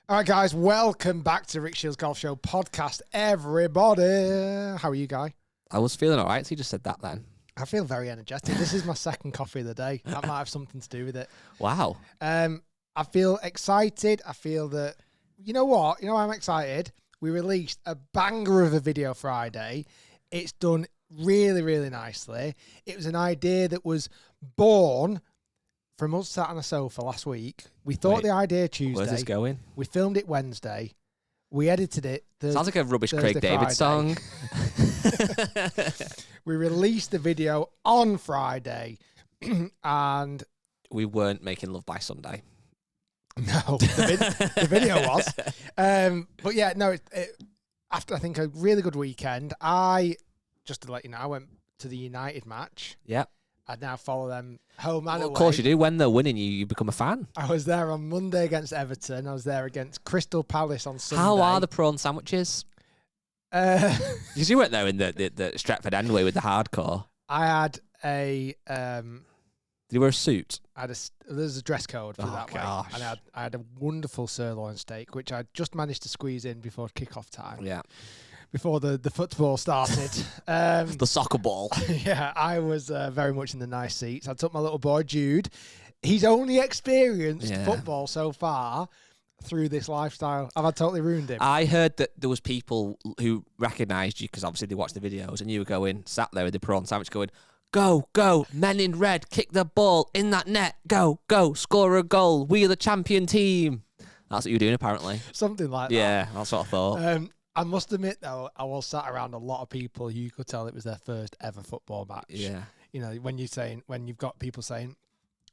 All right, guys, welcome back to Rick Shiels Golf Show podcast, everybody. How are you, Guy? I was feeling all right, so you just said that then. I feel very energetic. This is my second coffee of the day. That might have something to do with it. Wow. I feel excited. I feel that, you know what? You know why I'm excited? We released a banger of a video Friday. It's done really, really nicely. It was an idea that was born from us sat on a sofa last week. We thought the idea Tuesday. Where's this going? We filmed it Wednesday. We edited it Sounds like a rubbish Thursday, Craig David song. We released the video on Friday, and we weren't making love by Sunday. No, the video was. But yeah, no, after I think a really good weekend, just to let you know, I went to the United match. Yep. I now follow them home and away. Of course you do. When they're winning, you become a fan. I was there on Monday against Everton. I was there against Crystal Palace on Sunday. How are the prawn sandwiches? Because you weren't there in the Stratford End way with the hardcore. I had a... Did you wear a suit? There's a dress code for that gosh. way. And I had a wonderful sirloin steak, which I just managed to squeeze in before kick-off time. Yeah. Before the football started. The soccer ball. Yeah, I was very much in the nice seats. I took my little boy, Jude. He's only experienced football so far through this lifestyle. Have I totally ruined him? I heard that there was people who recognised you because obviously they watched the videos and you were sat there with the prawn sandwich going, go, go, men in red, kick the ball in that net, go, go, score a goal, we are the champion team. That's what you were doing apparently. Something like that. Yeah, that's what I thought. I must admit, though, I was sat around a lot of people who you could tell it was their first ever football match. Yeah. You know, when you've got people saying,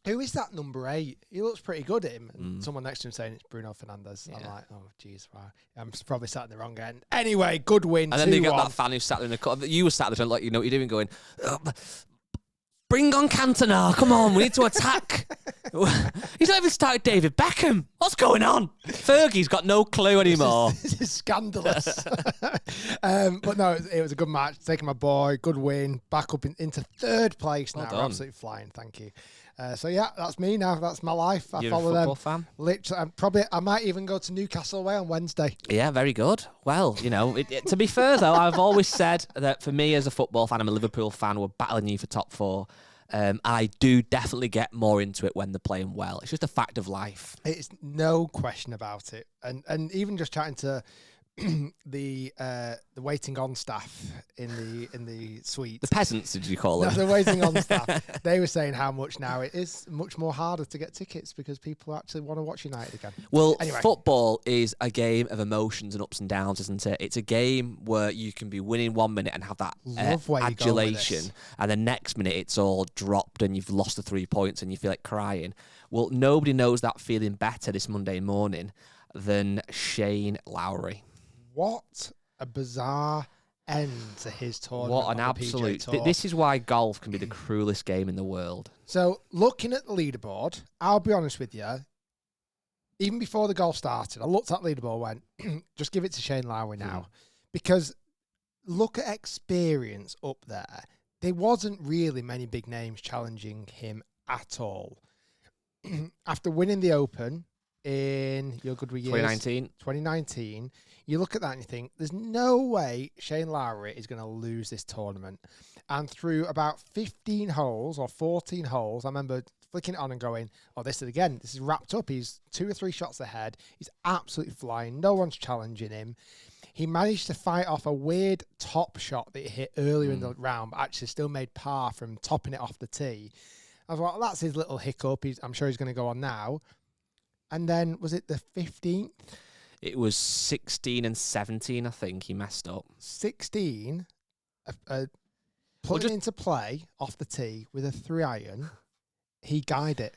who is that number 8? He looks pretty good at him. And someone next to him saying it's Bruno Fernandes. Yeah. I'm like, oh, jeez, wow. I'm probably sat in the wrong end. Anyway, good win. And then they got that fan who sat in the cut. You were sat there trying to, like, you know what you're doing, going, bring on Cantona. Come on, we need to attack. He's not even started David Beckham. What's going on? Fergie's got no clue anymore. This is scandalous. But no, it was a good match. Taking my boy, good win. Back up into third place now. We're absolutely flying. Thank you. So yeah, that's me now. That's my life. I follow them. Fan? Literally, I might even go to Newcastle away on Wednesday. Yeah, very good. Well, you know, to be fair though, I've always said that for me as a football fan, I'm a Liverpool fan. We're battling you for top 4. I do definitely get more into it when they're playing well. It's just a fact of life. It's no question about it. And even just chatting to the waiting on staff in the suite. The peasants, did you call them? No, the waiting on staff. They were saying how much now it is much more harder to get tickets because people actually want to watch United again. Well, anyway. Football is a game of emotions and ups and downs, isn't it? It's a game where you can be winning 1 minute and have that adulation, and the next minute it's all dropped and you've lost the 3 points and you feel like crying. Well, nobody knows that feeling better this Monday morning than Shane Lowry. What a bizarre end to his tournament. What an absolute... This is why golf can be the cruelest game in the world. So, looking at the leaderboard, I'll be honest with you, even before the golf started, I looked at the leaderboard and went, just give it to Shane Lowry now. Because look at experience up there. There wasn't really many big names challenging him at all. After winning the Open in your good years, 2019, you look at that and you think, there's no way Shane Lowry is going to lose this tournament. And through about 15 holes or 14 holes, I remember flicking it on and going, oh, this is wrapped up. He's 2 or 3 shots ahead. He's absolutely flying. No one's challenging him. He managed to fight off a weird top shot that he hit earlier in the round, but actually still made par from topping it off the tee. I was like, well, that's his little hiccup. I'm sure he's going to go on now. And then, was it the 15th? It was 16 and 17, I think, he messed up. 16, putting into play off the tee with a 3-iron, he guyed it.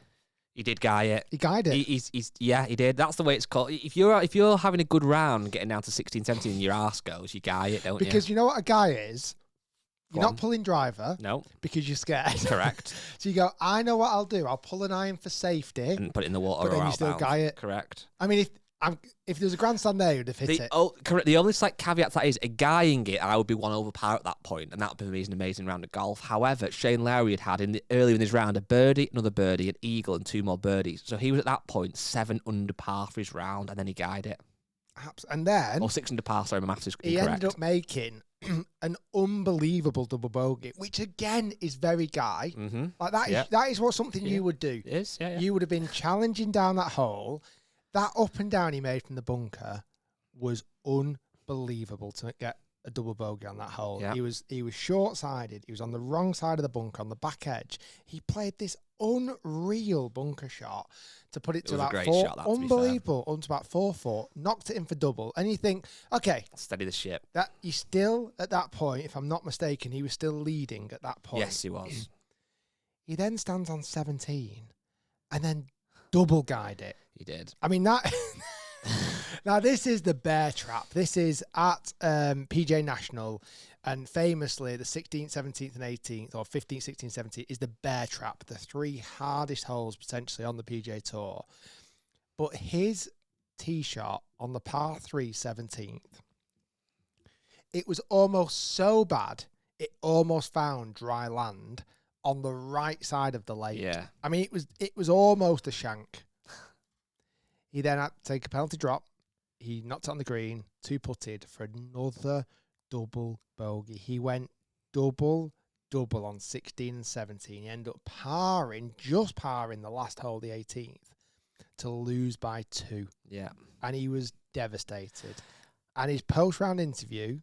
He did guy it. He guyed it. He did. That's the way it's called. If you're having a good round, getting down to 16, 17, and your arse goes, you guy it, don't you? Because you know what a guy is? You're not pulling driver. No. Because you're scared. Correct. So you go, I know what I'll do. I'll pull an iron for safety. And put it in the water but then you still guy it. Correct. I mean, If there's a grandstand there, you'd have hit it. Oh, correct. The only slight caveat to that is a guying it, I would be one over par at that point, and that would be an amazing round of golf. However, Shane Lowry had earlier in his round a birdie, another birdie, an eagle, and 2 more birdies. So he was at that point 7 under par for his round, and then he guyed it. And then... Or 6 under par, sorry, my maths is incorrect. He ended up making an unbelievable double bogey, which again is very Guy. Mm-hmm. Like that is what something you would do. It is, yeah. You would have been challenging down that hole. That up and down he made from the bunker was unbelievable to get a double bogey on that hole. Yeah. He was short-sided. He was on the wrong side of the bunker, on the back edge. He played this unreal bunker shot to put it to about 4. Unbelievable. Onto about 4-4. Knocked it in for double. And you think, okay. Steady the ship. That he's still, at that point, if I'm not mistaken, he was still leading at that point. Yes, he was. He then stands on 17 and then double guide it. He did. I mean, that... Now, this is the bear trap. This is at PJ National, and famously, the 16th, 17th, and 18th, or 15th, 16th, 17th, is the bear trap, the 3 hardest holes potentially on the PJ Tour. But his tee shot on the par 3 17th, it was almost so bad, it almost found dry land on the right side of the lake. Yeah. I mean, it was almost a shank. He then had to take a penalty drop. He knocked it on the green, 2-putted for another double bogey. He went double on 16 and 17. He ended up just parring the last hole, the 18th, to lose by 2. Yeah. And he was devastated. And his post-round interview...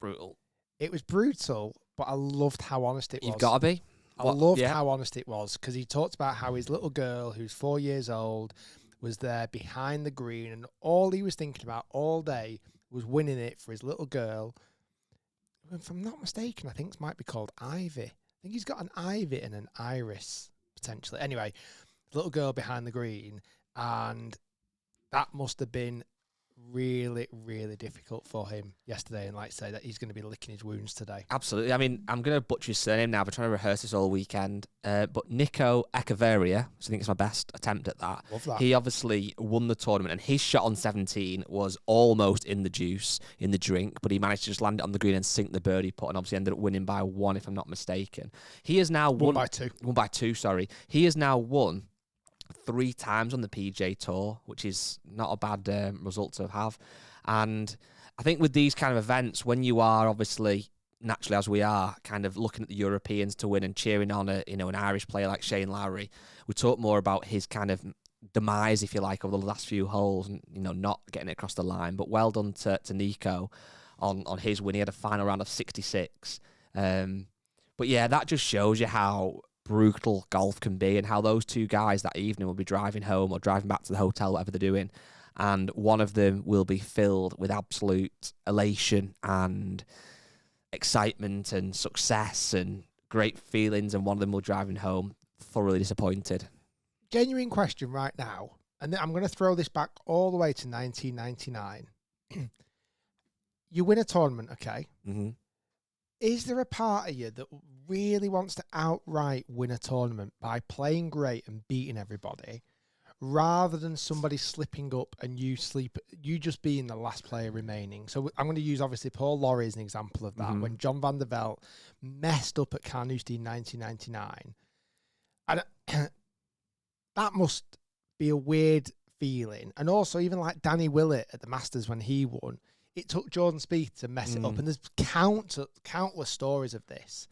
Brutal. It was brutal, but I loved how honest it was. You've got to be. I loved how honest it was, because he talked about how his little girl, who's 4 years old... was there behind the green, and all he was thinking about all day was winning it for his little girl. If I'm not mistaken, I think it might be called Ivy. I think he's got an Ivy and an Iris, potentially. Anyway, little girl behind the green, and that must have been really, really difficult for him yesterday. And like I say, that he's going to be licking his wounds today. Absolutely. I mean, I'm going to butcher his surname now. I've been trying to rehearse this all weekend. But Nico Echeverria, so I think it's my best attempt at that. Love that. He obviously won the tournament, and his shot on 17 was almost in the juice, in the drink, but he managed to just land it on the green and sink the birdie putt, and obviously ended up winning by 1, if I'm not mistaken. He has now won by 2. Won by 2, sorry. He has now won 3 times on the PJ Tour, which is not a bad result to have. And I think with these kind of events, when you are obviously, naturally as we are, kind of looking at the Europeans to win and cheering on an Irish player like Shane Lowry, we talk more about his kind of demise, if you like, over the last few holes and, not getting it across the line. But well done to Nico on his win. He had a final round of 66. But yeah, that just shows you how brutal golf can be, and how those 2 guys that evening will be driving home or driving back to the hotel, whatever they're doing, and one of them will be filled with absolute elation and excitement and success and great feelings, and one of them will be driving home thoroughly disappointed. Genuine question right now, and I'm going to throw this back all the way to 1999. You win a tournament, okay? Mm-hmm. Is there a part of you that really wants to outright win a tournament by playing great and beating everybody, rather than somebody slipping up and you just being the last player remaining? So I'm going to use, obviously, Paul Lawrie as an example of that. Mm-hmm. When John van der Velde messed up at Carnoustie in 1999. And that must be a weird feeling. And also, even like Danny Willett at the Masters when he won, it took Jordan Spieth to mess it up. And there's countless stories of this.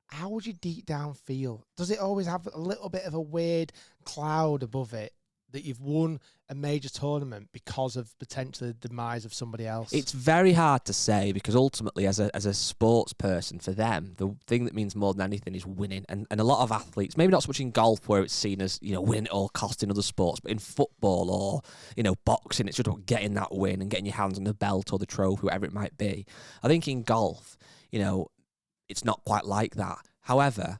How would you deep down feel? Does it always have a little bit of a weird cloud above it that you've won a major tournament because of potentially the demise of somebody else? It's very hard to say, because ultimately, as a sports person, for them, the thing that means more than anything is winning. And a lot of athletes, maybe not so much in golf where it's seen as, winning at all costs in other sports, but in football or, boxing, it's just about getting that win and getting your hands on the belt or the trophy, whatever it might be. I think in golf, it's not quite like that. However,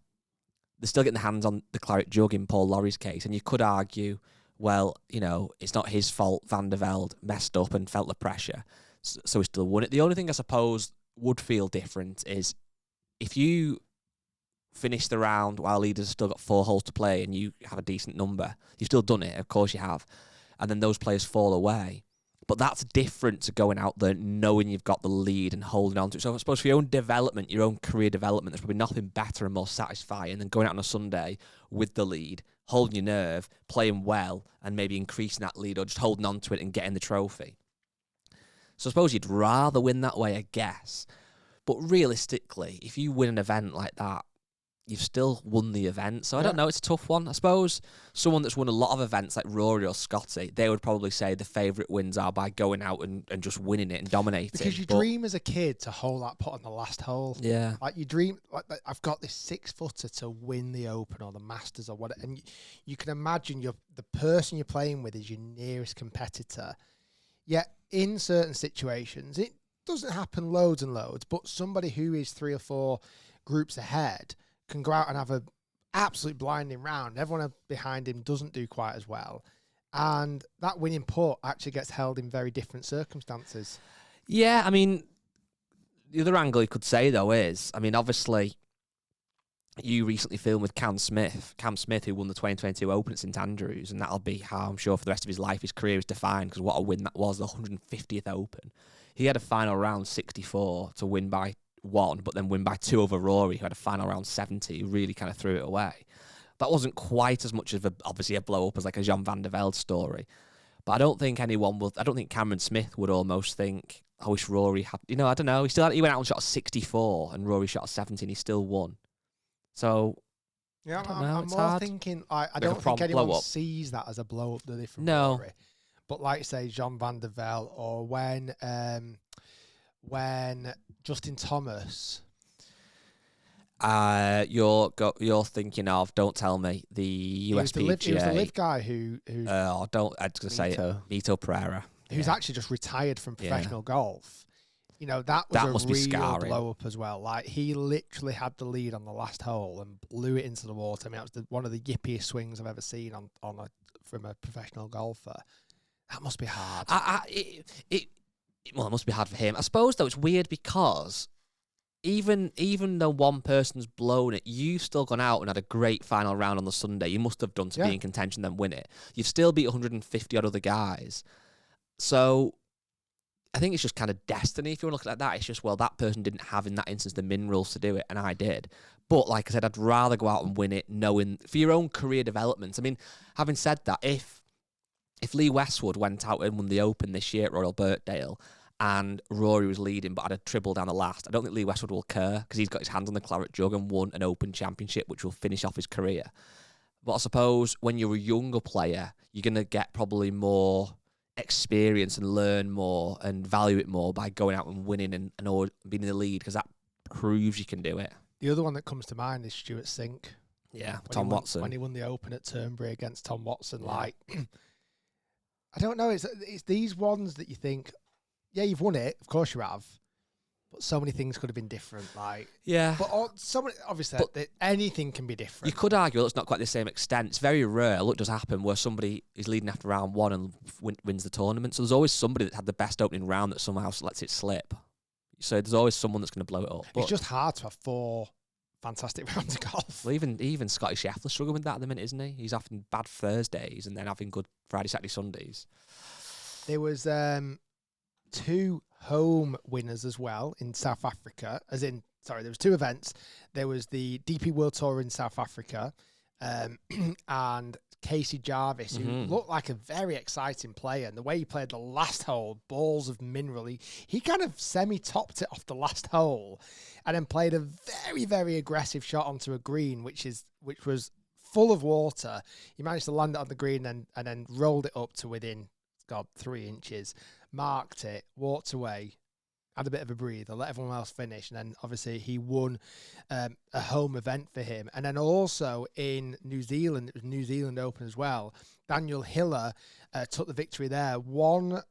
they're still getting their hands on the claret jug in Paul Lawrie's case, and you could argue, well, it's not his fault Van der Velde messed up and felt the pressure, so he still won it. The only thing I suppose would feel different is if you finish the round while leaders have still got 4 holes to play and you have a decent number. You've still done it, of course you have. and then those players fall away. But that's different to going out there knowing you've got the lead and holding on to it. So I suppose for your own development, your own career development, there's probably nothing better and more satisfying than going out on a Sunday with the lead, holding your nerve, playing well, and maybe increasing that lead or just holding on to it and getting the trophy. So I suppose you'd rather win that way, I guess. But realistically, if you win an event like that, you've still won the event. So I don't know, it's a tough one. I suppose someone that's won a lot of events like Rory or Scotty, they would probably say the favourite wins are by going out and just winning it and dominating. Because you dream as a kid to hold that putt on the last hole. Yeah. Like you dream, like I've got this 6-footer to win the Open or the Masters or whatever. And you can imagine the person you're playing with is your nearest competitor. Yet in certain situations, it doesn't happen loads and loads, but somebody who is 3 or 4 groups ahead can go out and have an absolute blinding round. Everyone behind him doesn't do quite as well. And that winning putt actually gets held in very different circumstances. Yeah, I mean, the other angle you could say, though, is, I mean, obviously, you recently filmed with Cam Smith, who won the 2022 Open at St Andrews, and that'll be how I'm sure for the rest of his life his career is defined, because what a win that was, the 150th Open. He had a final round 64 to win by 1, but then win by 2 over Rory, who had a final round 70, who really kind of threw it away. That wasn't quite as much of obviously a blow up as like a Jean van der Velde story. But I don't think Cameron Smith would almost think, I wish Rory had, I don't know. He went out and shot a 64 and Rory shot a 70 and he still won. So, yeah, I'm more hard. Thinking, I don't think anyone sees that as a blow up, do they, from Rory? But like, say, Jean van der Velde, or when Justin Thomas. You're thinking of, don't tell me, the USPGA. He was the live guy who I was going to say it. Mito Pereira. Who's actually just retired from professional golf. That was a real blow up as well. Like, he literally had the lead on the last hole and blew it into the water. I mean, that was one of the yippiest swings I've ever seen from a professional golfer. That must be hard. It must be hard for him. I suppose, though, it's weird because even though one person's blown it, you've still gone out and had a great final round on the Sunday. You must have done to be in contention, then win it. You've still beat 150 odd other guys. So I think it's just kind of destiny, if you want to look at that. It's just, well, that person didn't have in that instance the minerals to do it, and I did. But like I said, I'd rather go out and win it knowing, for your own career development. I mean, having said that, if Lee Westwood went out and won the Open this year at Royal Birkdale and Rory was leading but had a tribble down the last, I don't think Lee Westwood will care because he's got his hands on the claret jug and won an Open Championship, which will finish off his career. But I suppose when you're a younger player, you're going to get probably more experience and learn more and value it more by going out and winning and being in the lead, because that proves you can do it. The other one that comes to mind is Stuart Sink. Yeah, Tom Watson. When he won the Open at Turnberry against Tom Watson, I don't know. It's these ones that you think, yeah, you've won it. Of course you have. But so many things could have been different. But obviously, anything can be different. You could argue, well, it's not quite the same extent. It's very rare. Look, it does happen where somebody is leading after round 1 and wins the tournament. So there's always somebody that had the best opening round that somehow lets it slip. So there's always someone that's going to blow it up. It's just hard to have 4 fantastic rounds of golf. Well, even Scotty Scheffler's struggling with that at the minute, isn't he? He's having bad Thursdays and then having good Friday, Saturday, Sundays. There was 2 home winners as well in South Africa. There was 2 events. There was the DP World Tour in South Africa, and Casey Jarvis, who looked like a very exciting player. And the way he played the last hole, balls of mineral, he kind of semi-topped it off the last hole and then played a very, very aggressive shot onto a green, which was full of water. He managed to land it on the green and then rolled it up to within, 3 inches, marked it, walked away, had a bit of a breather, let everyone else finish, and then obviously he won a home event for him. And then also in New Zealand, it was New Zealand Open as well. Daniel Hiller took the victory there, won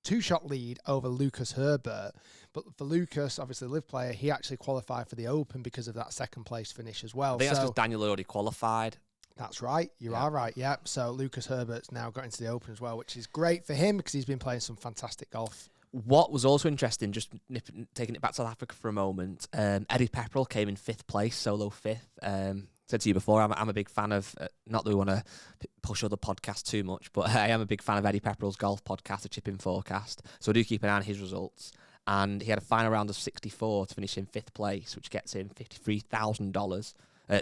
2-shot lead over Lucas Herbert. But for Lucas, obviously the live player, he actually qualified for the Open because of that second place finish as well. I think that's because Daniel already qualified. That's right. You are right. Yeah. So Lucas Herbert's now got into the Open as well, which is great for him because he's been playing some fantastic golf. What was also interesting, just taking it back to South Africa for a moment, Eddie Pepperell came in 5th place, solo 5th. said to you before, I'm a big fan of, not that we want to push other podcasts too much, but I am a big fan of Eddie Pepperell's golf podcast, The Chipping Forecast. So I do keep an eye on his results. And he had a final round of 64 to finish in 5th place, which gets him $53,000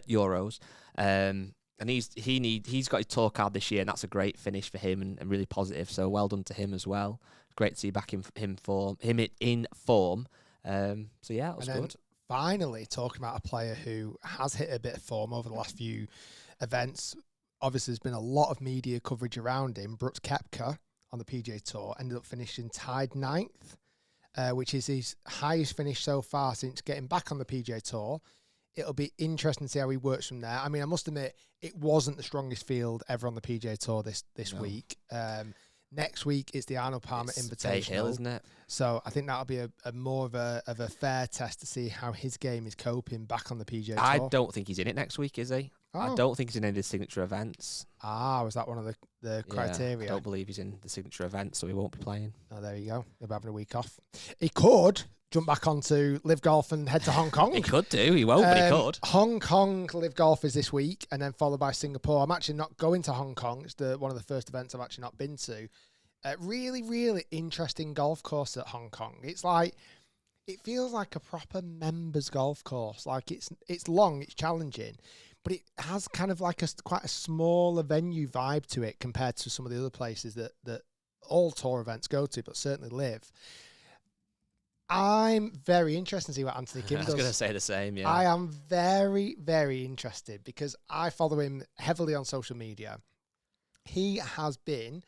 euros. And he's got his tour card this year, and that's a great finish for him and really positive. So well done to him as well. Great to see back him in form. So yeah, it was good. Finally, talking about a player who has hit a bit of form over the last few events. Obviously, there's been a lot of media coverage around him. Brooks Koepka on the PGA Tour ended up finishing tied 9th, which is his highest finish so far since getting back on the PGA Tour. It'll be interesting to see how he works from there. I mean, I must admit, it wasn't the strongest field ever on the PGA Tour this week. Next week is the Arnold Palmer Invitational, Hill, isn't it? So I think that'll be a more of a fair test to see how his game is coping back on the PGA Tour. I don't think he's in it next week, is he? Oh. I don't think he's in any of the signature events. Was that one of the criteria? I don't believe he's in the signature events, so he won't be playing. Oh, there you go. He'll be having a week off. He could jump back onto Live Golf and head to Hong Kong. He could do. He won't, but he could. Hong Kong Live Golf is this week, and then followed by Singapore. I'm actually not going to Hong Kong. It's one of the first events I've actually not been to. Really, really interesting golf course at Hong Kong. It's like, it feels like a proper members golf course. Like it's long, it's challenging, but it has kind of like quite a smaller venue vibe to it compared to some of the other places that all tour events go to, but certainly Live. I'm very interested to see what Anthony Kim does. I was going to say the same, yeah. I am very, very interested because I follow him heavily on social media. He has been,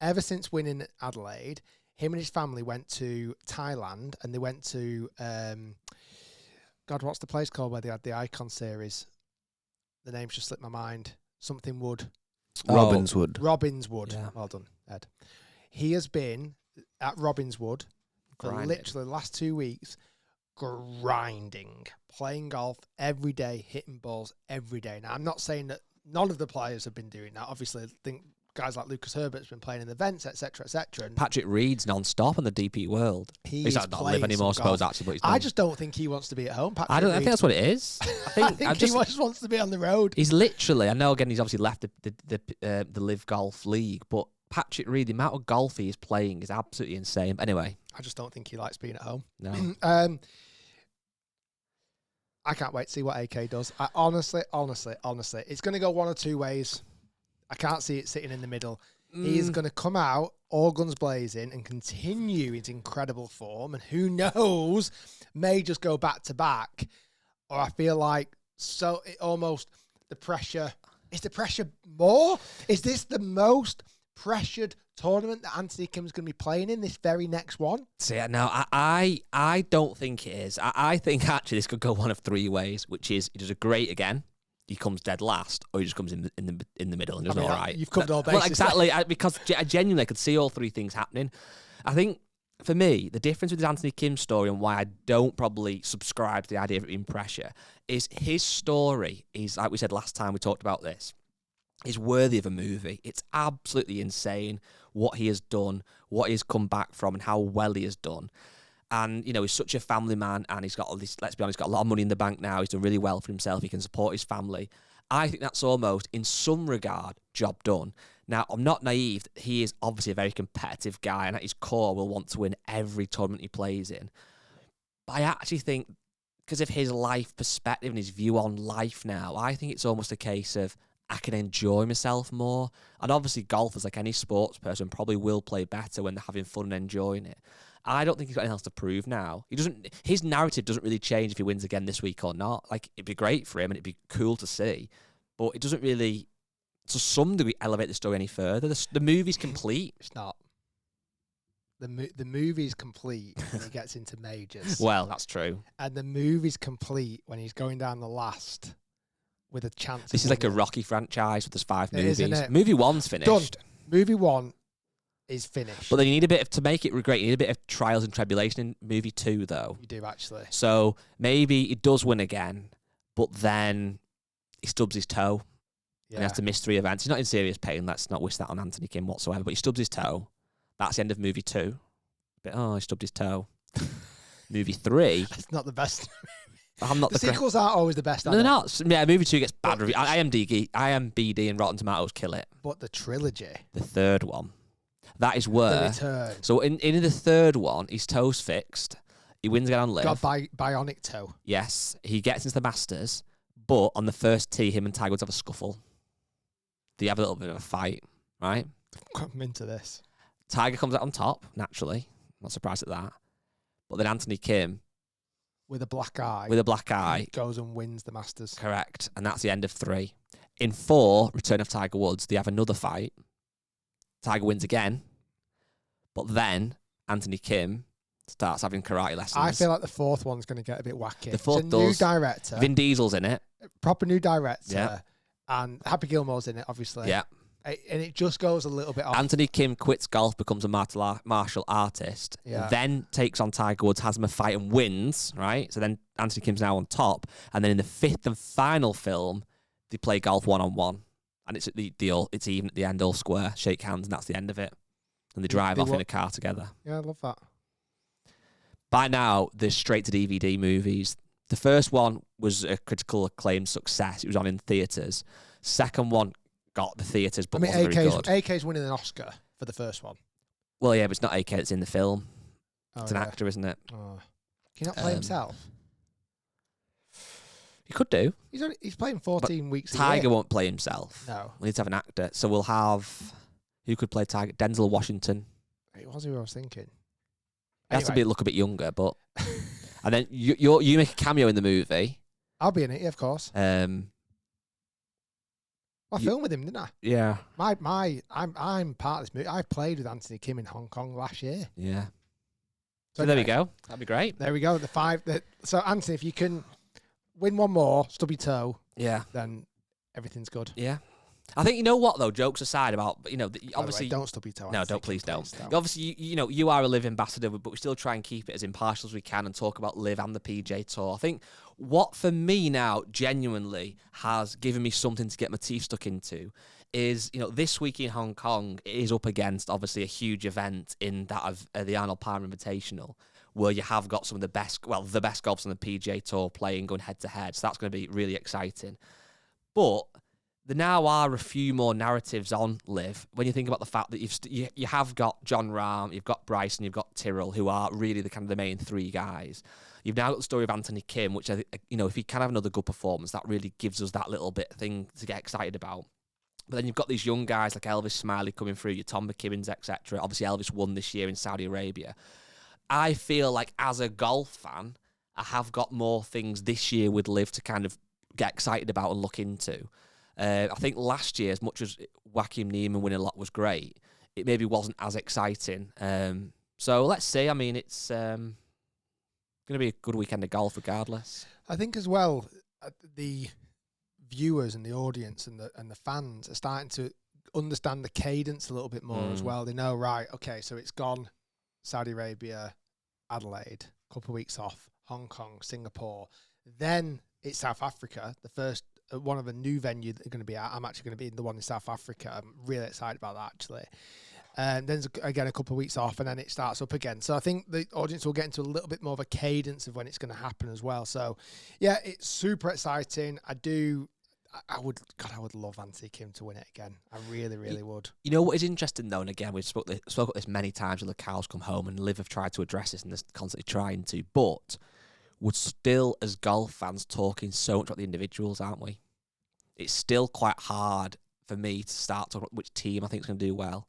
ever since winning Adelaide, him and his family went to Thailand, and they went to, God, what's the place called where they had the Icon series? The name's just slipped my mind. Something Wood. Robbinswood. Robbinswood. Yeah. Well done, Ed. He has been at Robbinswood for literally the last 2 weeks, grinding, playing golf every day, hitting balls every day. Now, I'm not saying that none of the players have been doing that. Obviously, I think guys like Lucas Herbert's been playing in events, etc., etc. Patrick Reed's non-stop on the DP World. He's not Live anymore, I suppose, actually. But he's I just don't think he wants to be at home. I think that's what it is. I think he just wants to be on the road. He's literally, I know again, he's obviously left the Live Golf League, but Patrick Reed, the amount of golf he is playing is absolutely insane. Anyway, I just don't think he likes being at home. No. I can't wait to see what AK does. I honestly, it's going to go one or two ways. I can't see it sitting in the middle. He is going to come out all guns blazing and continue his incredible form, and who knows, may just go back to back. Or I feel like the pressure. Is the pressure more? Is this the most pressured tournament that Anthony Kim's going to be playing in, this very next one? So no, I don't think it is. I think actually this could go one of three ways, which is he does a great again, he comes dead last, or he just comes in the middle and does all right. You've covered all bases. Well, exactly, because I genuinely could see all three things happening. I think for me, the difference with his Anthony Kim story and why I don't probably subscribe to the idea of it being pressure is his story is, like we said last time we talked about this, is worthy of a movie. It's absolutely insane what he has done, what he's come back from, and how well he has done. And, you know, he's such a family man, and he's got all this, let's be honest, he's got a lot of money in the bank now. He's done really well for himself. He can support his family. I think that's almost, in some regard, job done. Now, I'm not naive. He is obviously a very competitive guy, and at his core will want to win every tournament he plays in. But I actually think, because of his life perspective and his view on life now, I think it's almost a case of, I can enjoy myself more. And obviously golfers, like any sports person, probably will play better when they're having fun and enjoying it. I don't think he's got anything else to prove now. His narrative doesn't really change if he wins again this week or not. Like, it'd be great for him and it'd be cool to see, but it doesn't really, to some degree, elevate the story any further. The movie's complete. It's not. The movie's complete when he gets into majors. Well, that's true. And the movie's complete when he's going down the last with a chance. This is like a Rocky franchise with there's 5 movies. Isn't it? Movie 1's finished. Done. Movie 1 is finished. But then you need a bit of, to make it great, you need a bit of trials and tribulation in movie 2, though. You do, actually. So maybe he does win again, but then he stubs his toe. Yeah. And he has to miss 3 events. He's not in serious pain. Let's not wish that on Anthony Kim whatsoever. But he stubs his toe. That's the end of movie 2. But, he stubbed his toe. Movie 3. It's not the best. I'm not the sequels aren't always the best. No, they're not. Yeah, movie 2 gets bad reviews. IMDb and Rotten Tomatoes kill it. But the trilogy, the third one, that is where. The Return. So in the third one, his toe's fixed. He wins again on Live. Got bionic toe. Yes, he gets into the Masters, but on the first tee, him and Tiger Woods have a scuffle. They have a little bit of a fight, right? I'm into this. Tiger comes out on top, naturally. Not surprised at that. But then Anthony Kim, with a black eye, goes and wins the Masters. Correct, and that's the end of 3. In 4, Return of Tiger Woods, they have another fight. Tiger wins again, but then Anthony Kim starts having karate lessons. I feel like the fourth one's going to get a bit wacky. The fourth new director. Vin Diesel's in it. Proper new director. Yeah. And Happy Gilmore's in it, obviously. Yeah. And it just goes a little bit off. Anthony Kim quits golf, becomes a martial artist, then takes on Tiger Woods, has him a fight and wins, right? So then Anthony Kim's now on top. And then in the 5th and final film, they play golf one-on-one. And it's it's even at the end, all square, shake hands, and that's the end of it. And they drive off in a car together. Yeah, I love that. By now, there's straight-to-DVD movies. The first one was a critical acclaimed success. It was on in theatres. Second one got the theatres, but wasn't very good. AK's winning an Oscar for the first one. Well, yeah, but it's not AK that's in the film. It's an yeah. actor, isn't it? Oh. Can he not play himself? He could do. He's playing 14 weeks a Tiger year. won't play himself. No. We need to have an actor. So we'll have... Who could play Tiger? Denzel Washington. It was who I was thinking. He has to look a bit younger, but... And then you make a cameo in the movie. I'll be in it, yeah, of course. I filmed with him, didn't I? Yeah. I'm part of this movie. I played with Anthony Kim in Hong Kong last year. Yeah. So there we go. That'd be great. There we go. So Anthony, if you can win one more, stub your toe. Yeah. Then everything's good. Yeah. I think, you know what, though, jokes aside about, obviously... Way, don't stub your toe. No, please don't. Obviously, you are a Live ambassador, but we still try and keep it as impartial as we can and talk about Live and the PJ Tour. I think what, for me now, genuinely has given me something to get my teeth stuck into is, this week in Hong Kong, it is up against, obviously, a huge event in that of the Arnold Palmer Invitational, where you have got some of the best golfers on the PJ Tour playing, going head-to-head. So that's going to be really exciting. But... there now are a few more narratives on Live when you think about the fact that you have got John Rahm, you've got Bryson, you've got Tyrrell, who are really the kind of the main 3 guys. You've now got the story of Anthony Kim, which, if he can have another good performance, that really gives us that little bit thing to get excited about. But then you've got these young guys like Elvis Smiley coming through, your Tom McKibbins, etc. Obviously, Elvis won this year in Saudi Arabia. I feel like as a golf fan, I have got more things this year with Live to kind of get excited about and look into. I think last year, as much as Joaquin Niemann winning a lot was great, it maybe wasn't as exciting. So let's see. I mean, it's going to be a good weekend of golf regardless. I think as well, the viewers and the audience and the fans are starting to understand the cadence a little bit more as well. They know, right, okay, so it's gone Saudi Arabia, Adelaide, couple of weeks off, Hong Kong, Singapore. Then it's South Africa, the first one of a new venue that they're going to be at. I'm actually going to be in the one in South Africa. I'm really excited about that, actually. And then again, a couple of weeks off, and then it starts up again. So I think the audience will get into a little bit more of a cadence of when it's going to happen as well. So, yeah, it's super exciting. I would love Anthony Kim to win it again. I really, really would. You know what is interesting, though, and again, we've spoke about this many times when the cows come home, and Liv have tried to address this and they're constantly trying to, but... we're still, as golf fans, talking so much about the individuals, aren't we? It's still quite hard for me to start talking about which team I think is going to do well.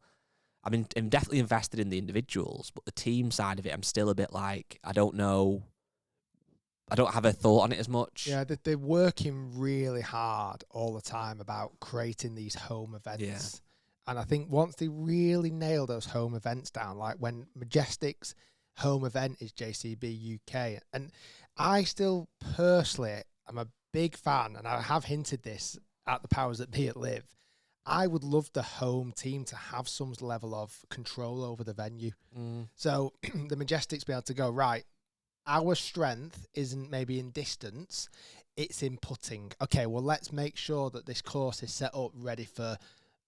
I mean, I'm definitely invested in the individuals, but the team side of it, I'm still a bit like, I don't know. I don't have a thought on it as much. Yeah, they're working really hard all the time about creating these home events. Yeah. And I think once they really nail those home events down, like when Majestic's home event is JCB UK, and I still personally am a big fan, and I have hinted this at the powers that be at Live. I would love the home team to have some level of control over the venue. So the Majestics be able to go, right, our strength isn't maybe in distance, it's in putting. Okay, well, let's make sure that this course is set up ready for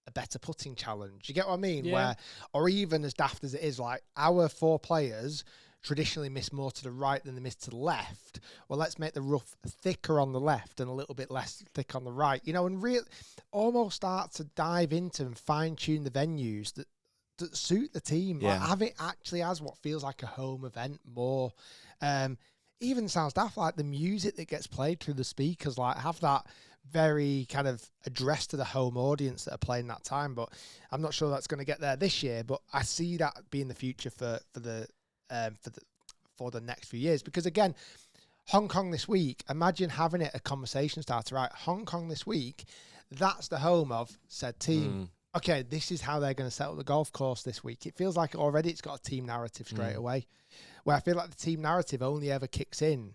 a better putting challenge. You get what I mean? Yeah. Or even as daft as it is, like our 4 players traditionally miss more to the right than they miss to the left. Well, let's make the rough thicker on the left and a little bit less thick on the right, you know, and almost start to dive into and fine tune the venues that suit the team. Yeah. Like, have it actually as what feels like a home event more. Even sounds daft, like the music that gets played through the speakers, like have that very kind of addressed to the home audience that are playing that time. But I'm not sure that's going to get there this year, but I see that being the future for the next few years. Because again, Hong Kong this week, imagine having it a conversation starter, right? Hong Kong this week, that's the home of said team. Okay, this is how they're going to set up the golf course this week. It feels like already it's got a team narrative straight away, where I feel like the team narrative only ever kicks in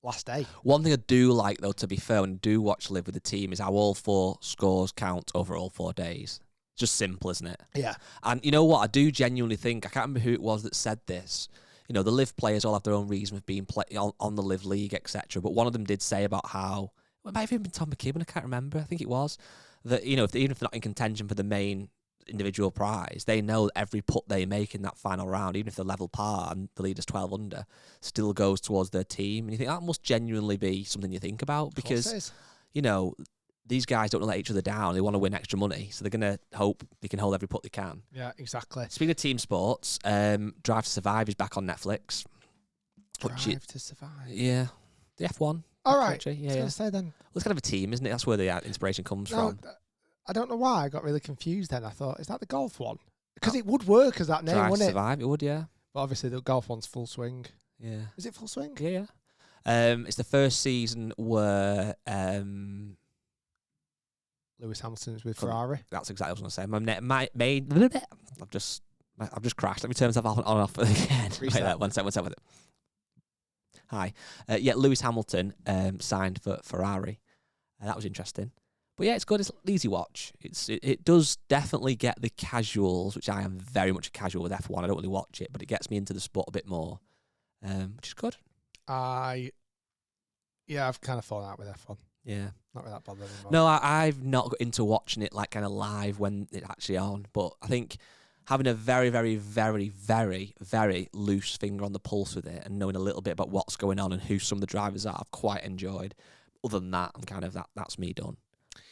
last day. One thing I do like, though, to be fair, when I do watch Live with the Team, is how all 4 scores count over all 4 days. Just simple, isn't it? Yeah. And you know what? I do genuinely think, I can't remember who it was that said this, you know, the Live players all have their own reason for being on the Live League, etc. But one of them did say about how, it might have even been Tom McKibben, I can't remember, I think it was, that, you know, even if they're not in contention for the main individual prize, they know that every putt they make in that final round, even if they're level par and the leader's 12 under, still goes towards their team. And you think that must genuinely be something you think about, because, you know, these guys don't want to let each other down. They want to win extra money, so they're going to hope they can hold every putt they can. Yeah, exactly. Speaking of team sports, Drive to Survive is back on Netflix. Drive to Survive? Yeah. The F1. All right. Yeah, I was going to say then. Well, it's kind of a team, isn't it? That's where the inspiration comes from. I don't know why I got really confused then. I thought, is that the golf one? Because it would work as that name, Drive wouldn't to Survive, it would, yeah. But obviously the golf one's full swing. Yeah. Is it full swing? Yeah. It's the first season where Lewis Hamilton's with Ferrari. That's exactly what I was going to say. I've just crashed. Let me turn myself on and off again. Wait, one sec with it. Hi. Yeah, Lewis Hamilton signed for Ferrari. That was interesting. But yeah, it's good. It's an easy watch. It does definitely get the casuals, which I am very much a casual with F1. I don't really watch it, but it gets me into the sport a bit more, which is good. I've kind of fallen out with F1. Yeah. Not really that bothered anymore. No, I've not got into watching it like kind of live when it's actually on, but I think having a very, very, very, very, very loose finger on the pulse with it and knowing a little bit about what's going on and who some of the drivers are, I've quite enjoyed. Other than that, I'm kind of that's me done.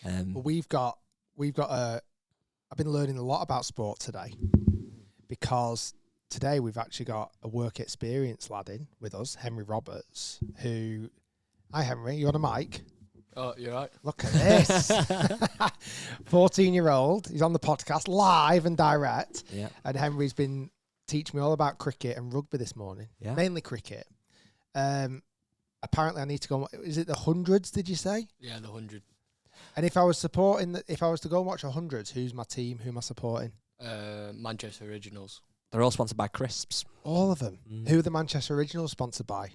Well, I've been learning a lot about sport today, because today we've actually got a work experience lad in with us, Henry Roberts, who, hi Henry, you on a mic? Oh, you're right. Look at this. 14-year-old. He's on the podcast live and direct. Yeah. And Henry's been teaching me all about cricket and rugby this morning. Yeah. Mainly cricket. Apparently I need to go, is it the hundreds, did you say? Yeah, the 100. And if I was to go and watch 100s, who's my team? Who am I supporting? Manchester Originals. They're all sponsored by Crisps. All of them. Who are the Manchester Originals sponsored by?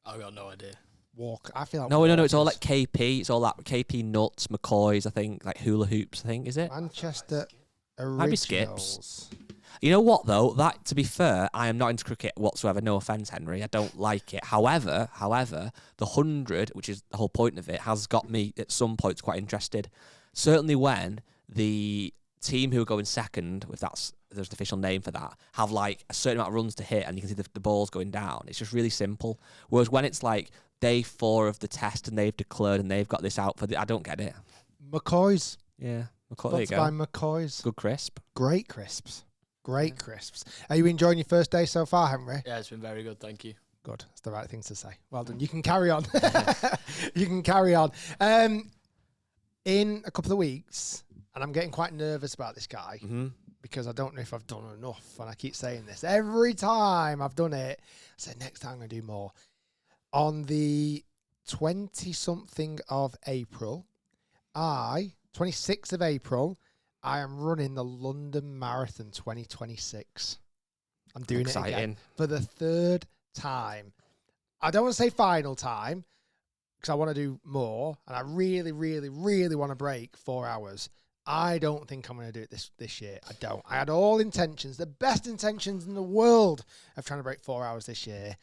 I've got no idea. Walk. I feel like no. It's all like KP. It's all like KP Nuts, McCoys. I think like hula hoops. I think is it Manchester Originals? Might be Skips. You know what though? That, to be fair, I am not into cricket whatsoever. No offense, Henry. I don't like it. However, the 100, which is the whole point of it, has got me at some points quite interested. Certainly when the team who are going second, if there's an official name for that, have like a certain amount of runs to hit, and you can see the balls going down. It's just really simple. Whereas when it's like day 4 of the test and they've declared and they've got this out for I don't get it. McCoy's. Yeah, McCoy. There you go. By McCoy's. Good crisp. Great crisps. Great crisps. Are you enjoying your first day so far, Henry? Yeah, it's been very good, thank you. Good. That's the right thing to say. Well done. You can carry on. You can carry on. In a couple of weeks, and I'm getting quite nervous about this guy, because I don't know if I've done enough, and I keep saying this. Every time I've done it, I say, next time I'm going to do more. On the 20-something of April, 26th of April, I am running the London Marathon 2026. I'm doing it again for the 3rd time. I don't want to say final time, because I want to do more, and I really, really, really want to break 4 hours. I don't think I'm going to do it this year. I don't. I had all intentions, the best intentions in the world, of trying to break 4 hours this year,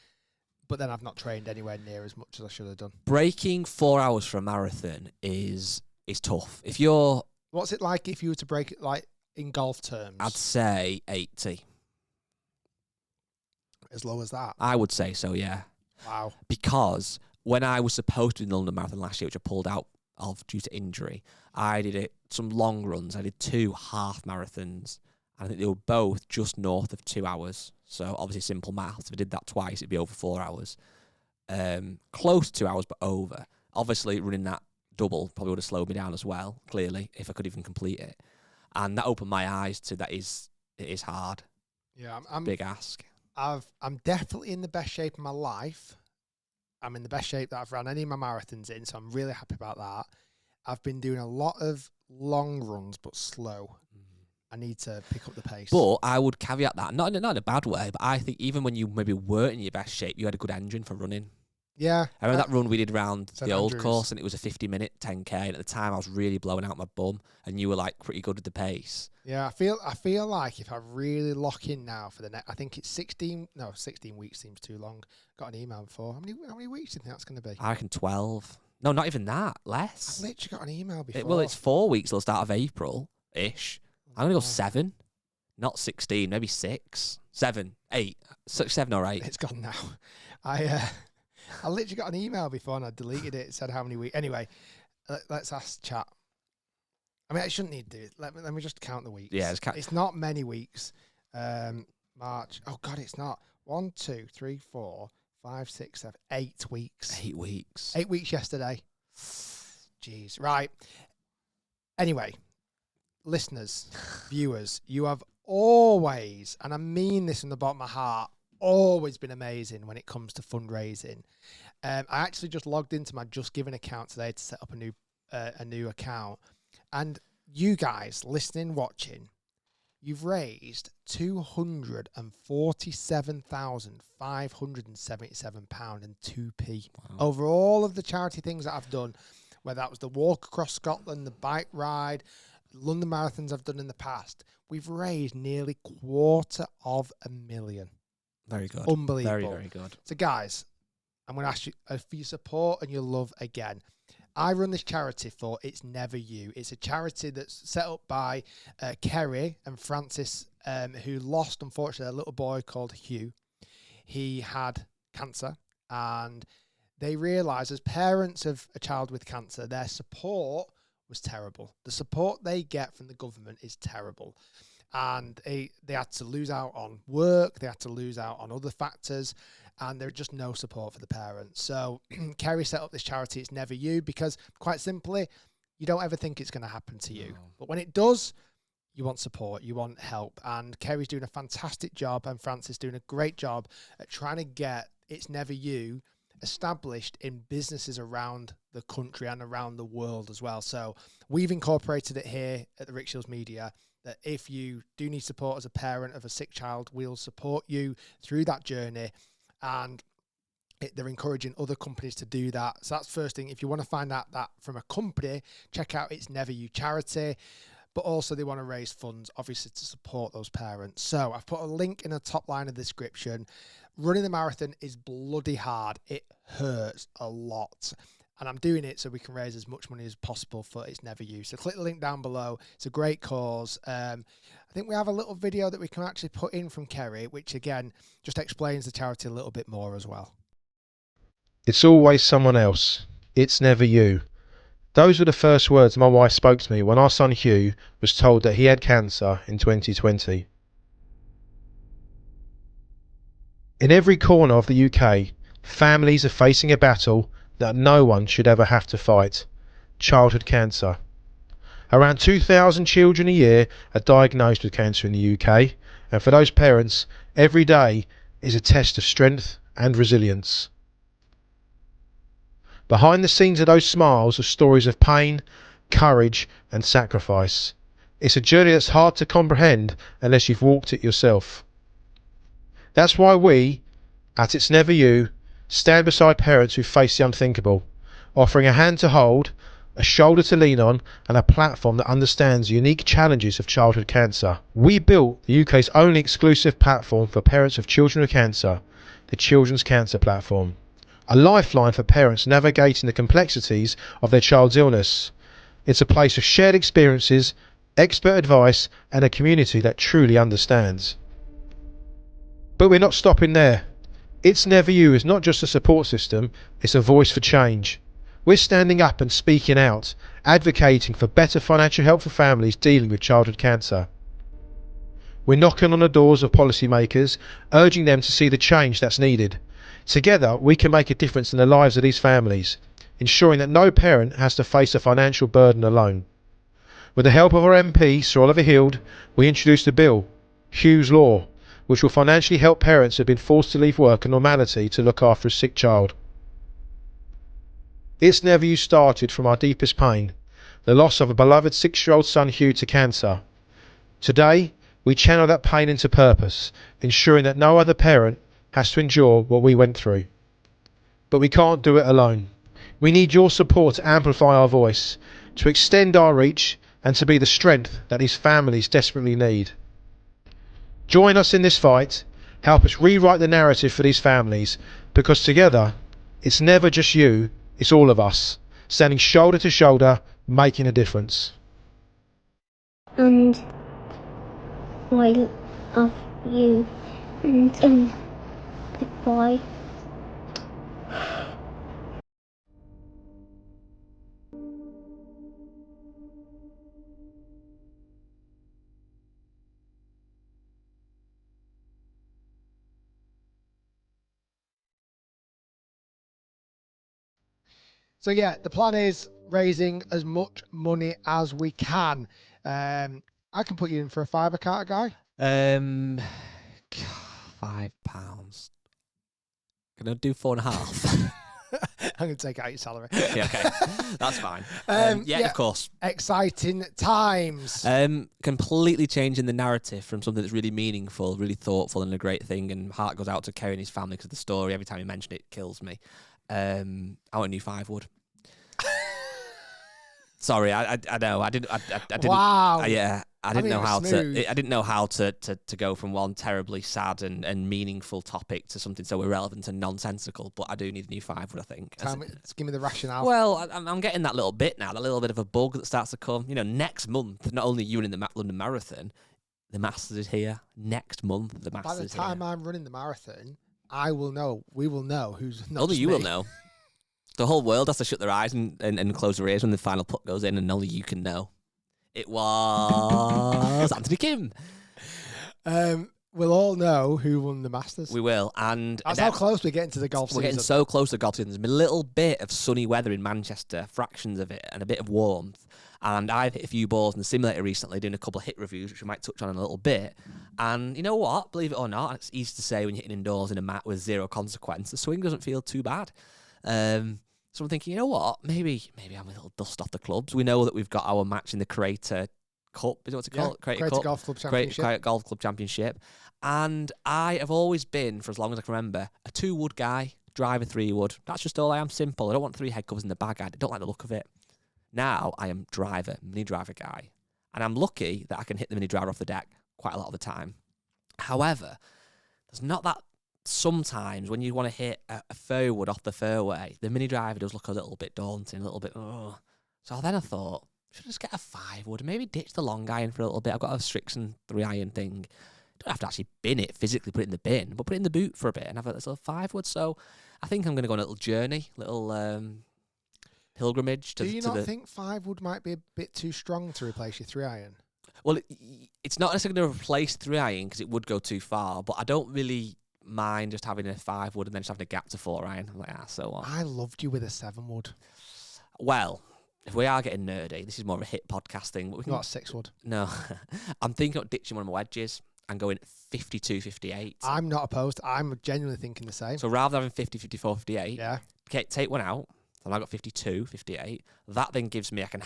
but then I've not trained anywhere near as much as I should have done. Breaking 4 hours for a marathon is tough. If you're... What's it like if you were to break it, like, in golf terms? I'd say 80. As low as that? I would say so, yeah. Wow. Because when I was supposed to do the London Marathon last year, which I pulled out of due to injury, I did some long runs. I did 2 half marathons. I think they were both just north of 2 hours. So obviously simple maths. If I did that twice, it'd be over 4 hours. Close to 2 hours, but over. Obviously running that double probably would have slowed me down as well, clearly, if I could even complete it. And that opened my eyes to it is hard. Yeah, I'm big ask. I'm definitely in the best shape of my life. I'm in the best shape that I've run any of my marathons in, so I'm really happy about that. I've been doing a lot of long runs, but slow. I need to pick up the pace. But I would caveat that, not in a bad way, but I think even when you maybe weren't in your best shape, you had a good engine for running. Yeah. I remember that run we did around St. the old Andrews course, and it was a 50-minute 10K, and at the time I was really blowing out my bum, and you were like pretty good at the pace. Yeah, I feel like if I really lock in now for the next, I think it's 16 weeks seems too long. Got an email before. How many weeks do you think that's going to be? I reckon 12. No, not even that. Less. I literally got an email before. Well, it's 4 weeks till the start of April-ish. I'm going to go 7. Not 16, maybe 6. 7, 8. 7 or 8. It's gone now. I literally got an email before and I deleted it. It said how many weeks. Anyway, let's ask chat. I mean, I shouldn't need to do it. Let me just count the weeks. Yeah, it's not many weeks. March. Oh, God, it's not. 1, 2, 3, 4, 5, 6, 7, 8 weeks. 8 weeks. 8 weeks yesterday. Jeez. Right. Anyway, listeners, viewers, you have always, and I mean this from the bottom of my heart, always been amazing when it comes to fundraising. I actually just logged into my JustGiving account today to set up a new account, and you guys listening, watching, you've raised £247,577.02 over all of the charity things that I've done, whether that was the walk across Scotland, the bike ride, London marathons I've done in the past. We've raised nearly $250,000. Very good. Unbelievable. Very, very good. So, guys, I'm going to ask you for your support and your love again. I run this charity for It's Never You. It's a charity that's set up by Kerry and Francis, who lost, unfortunately, a little boy called Hugh. He had cancer, and they realised, as parents of a child with cancer, their support was terrible. The support they get from the government is terrible. And they had to lose out on work, they had to lose out on other factors, and there's just no support for the parents. So Kerry set up this charity, It's Never You, because quite simply, you don't ever think it's going to happen to you. No. But when it does, you want support, you want help. And Kerry's doing a fantastic job, and Francis doing a great job at trying to get It's Never You established in businesses around the country and around the world as well. So we've incorporated it here at the Shiels Media, that if you do need support as a parent of a sick child, we'll support you through that journey. And they're encouraging other companies to do that. So that's the first thing. If you want to find out that from a company, check out It's Never You charity. But also they want to raise funds, obviously, to support those parents. So I've put a link in the top line of the description. Running the marathon is bloody hard. It hurts a lot. And I'm doing it so we can raise as much money as possible for It's Never You. So click the link down below. It's a great cause. I think we have a little video that we can actually put in from Kerry, which again, just explains the charity a little bit more as well. It's always someone else. It's never you. Those were the first words my wife spoke to me when our son Hugh was told that he had cancer in 2020. In every corner of the UK, families are facing a battle that no one should ever have to fight: childhood cancer. Around 2,000 children a year are diagnosed with cancer in the UK, and for those parents, every day is a test of strength and resilience. Behind the scenes of those smiles are stories of pain, courage and sacrifice. It's a journey that's hard to comprehend unless you've walked it yourself. That's why we, at It's Never You, stand beside parents who face the unthinkable, offering a hand to hold, a shoulder to lean on, and a platform that understands the unique challenges of childhood cancer. We built the UK's only exclusive platform for parents of children with cancer, the Children's Cancer Platform. A lifeline for parents navigating the complexities of their child's illness. It's a place of shared experiences, expert advice, and a community that truly understands. But we're not stopping there. It's Never You is not just a support system, it's a voice for change. We're standing up and speaking out, advocating for better financial help for families dealing with childhood cancer. We're knocking on the doors of policymakers, urging them to see the change that's needed. Together, we can make a difference in the lives of these families, ensuring that no parent has to face a financial burden alone. With the help of our MP, Sir Oliver Hield, we introduced a bill, Hughes Law, which will financially help parents who have been forced to leave work and normality to look after a sick child. It's Never You started from our deepest pain, the loss of a beloved 6-year-old son Hugh to cancer. Today, we channel that pain into purpose, ensuring that no other parent has to endure what we went through. But we can't do it alone. We need your support to amplify our voice, to extend our reach, and to be the strength that these families desperately need. Join us in this fight. Help us rewrite the narrative for these families, because together, it's never just you, it's all of us, standing shoulder to shoulder, making a difference. And I love you. And goodbye. So yeah, the plan is raising as much money as we can. I can put you in for a £5 cart, guy. £5. Can I do 4.5? I'm going to take out your salary. Yeah, okay. That's fine. Yeah, of course. Exciting times. Completely changing the narrative from something that's really meaningful, really thoughtful, and a great thing. And heart goes out to Kerry and his family because the story, every time you mention it, kills me. I want a new 5 wood. Sorry, I know I didn't. I didn't. Wow. Yeah, I didn't know how smooth. to. I didn't know how to go from one terribly sad and meaningful topic to something so irrelevant and nonsensical. But I do need a new 5 wood, I think. Give me the rationale. Well, I'm getting that little bit now, that little bit of a bug that starts to come. You know, next month, not only you running the London Marathon, the Masters is here. Next month, the Masters is here. By the time I'm running the marathon, I will know. We will know who's not. Only you will know. The whole world has to shut their eyes and close their ears when the final putt goes in, and only you can know. It was Anthony Kim. We'll all know who won the Masters. We will, and that's how close we're getting to the golf season. We're getting so close to golf season. There's been a little bit of sunny weather in Manchester, fractions of it, and a bit of warmth. And I've hit a few balls in the simulator recently, doing a couple of hit reviews, which we might touch on in a little bit. And you know what? Believe it or not, it's easy to say when you're hitting indoors in a mat with zero consequence. The swing doesn't feel too bad. So I'm thinking, you know what? Maybe I'm a little dust off the clubs. We know that we've got our match in the Creator Cup. Is it what's it called? Creator Golf Club Championship. Creator Golf Club Championship. And I have always been, for as long as I can remember, a 2-wood guy, driver 3-wood. That's just all I am. Simple. I don't want 3 head covers in the bag. I don't like the look of it. Now I am mini driver guy. And I'm lucky that I can hit the mini driver off the deck quite a lot of the time. However, there's not that. Sometimes when you want to hit a fairway wood off the fairway, the mini driver does look a little bit daunting, a little bit. Oh. So then I thought, should I just get a 5 wood? Maybe ditch the long iron for a little bit. I've got a Strixon 3-iron thing. Don't have to actually bin it physically, put it in the bin, but put it in the boot for a bit and have a little 5 wood. So I think I'm going to go on a little journey, little pilgrimage. Do you not think 5 wood might be a bit too strong to replace your 3-iron? Well, it's not necessarily going to replace 3-iron because it would go too far, but I don't really mind just having a 5 wood and then just having a gap to 4-iron. I'm like, so what? I loved you with a 7 wood. Well, if we are getting nerdy, this is more of a hit podcast thing. But we can, not a 6 wood. No. I'm thinking of ditching one of my wedges and going 52, 58. I'm not opposed. I'm genuinely thinking the same. So rather than having 50, 54, 58, yeah. Okay, take one out. So I've got 52, 58. That then gives me, I can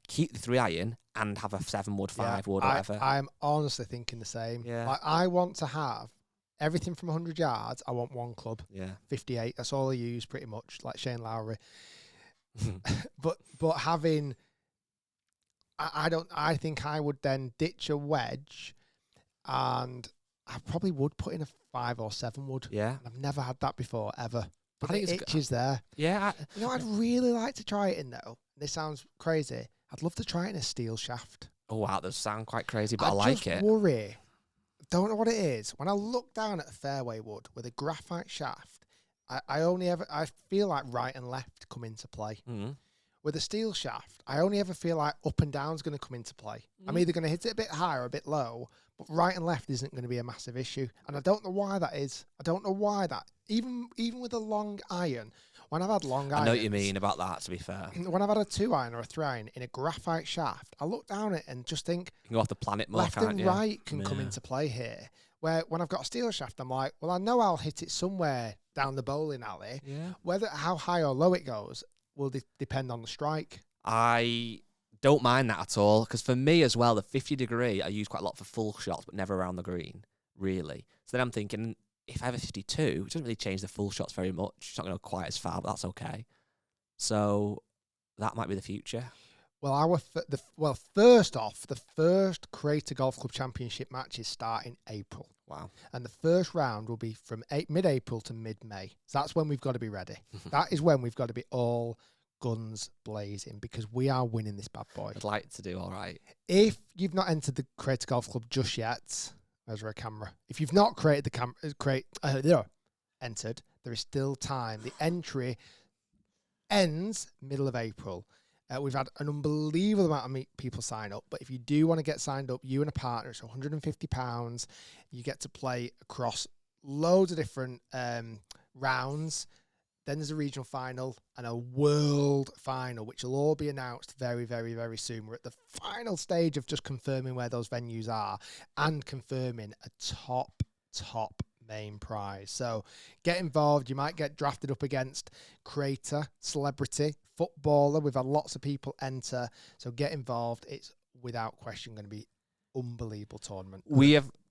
keep the 3-iron and have a 7 wood, 5 wood, whatever. I'm honestly thinking the same. Yeah. Like, I want to have everything from 100 yards, I want one club. Yeah. 58, that's all I use pretty much, like Shane Lowry. but having, I think I would then ditch a wedge and I probably would put in a 5 or 7 wood. Yeah. I've never had that before, ever. But I think the itch is there. Yeah. You know, I'd really like to try it in though. This sounds crazy. I'd love to try it in a steel shaft. Oh, wow, those sound quite crazy, but I like it. I worry don't know what it is. When I look down at a fairway wood with a graphite shaft, I feel like right and left come into play. With a steel shaft, I only ever feel like up and down is going to come into play. I'm either going to hit it a bit high or a bit low, but right and left isn't going to be a massive issue. And I don't know why that is. I don't know why that. Even with a long iron, when I've had long irons... I know what you mean about that, to be fair. When I've had a 2-iron or a 3-iron in a graphite shaft, I look down at it and just think... You can go off the planet more, left and right can come into play here. Where when I've got a steel shaft, I'm like, well, I know I'll hit it somewhere down the bowling alley. Yeah. Whether how high or low it goes will depend on the strike. I don't mind that at all, because for me as well, the 50 degree I use quite a lot for full shots, but never around the green, really. So then I'm thinking, if I have a 52, it doesn't really change the full shots very much. It's not going to go quite as far, but that's okay. So that might be the future. Well, first off, the first Crater Golf Club Championship matches start in April. Wow. And the first round will be from mid-April to mid-May. So that's when we've got to be ready. That is when we've got to be all guns blazing, because we are winning this bad boy. I'd like to do all right. If you've not entered the Crater Golf Club just yet, there's a camera. If you've not created entered, there is still time. The entry ends middle of April. We've had an unbelievable amount of people sign up, but if you do want to get signed up, you and a partner, it's £150. You get to play across loads of different rounds. Then there's a regional final and a world final, which will all be announced very, very, very soon. We're at the final stage of just confirming where those venues are and confirming a top main prize. So get involved. You might get drafted up against Crater, celebrity, footballer. We've had lots of people enter. So get involved. It's without question going to be unbelievable tournament.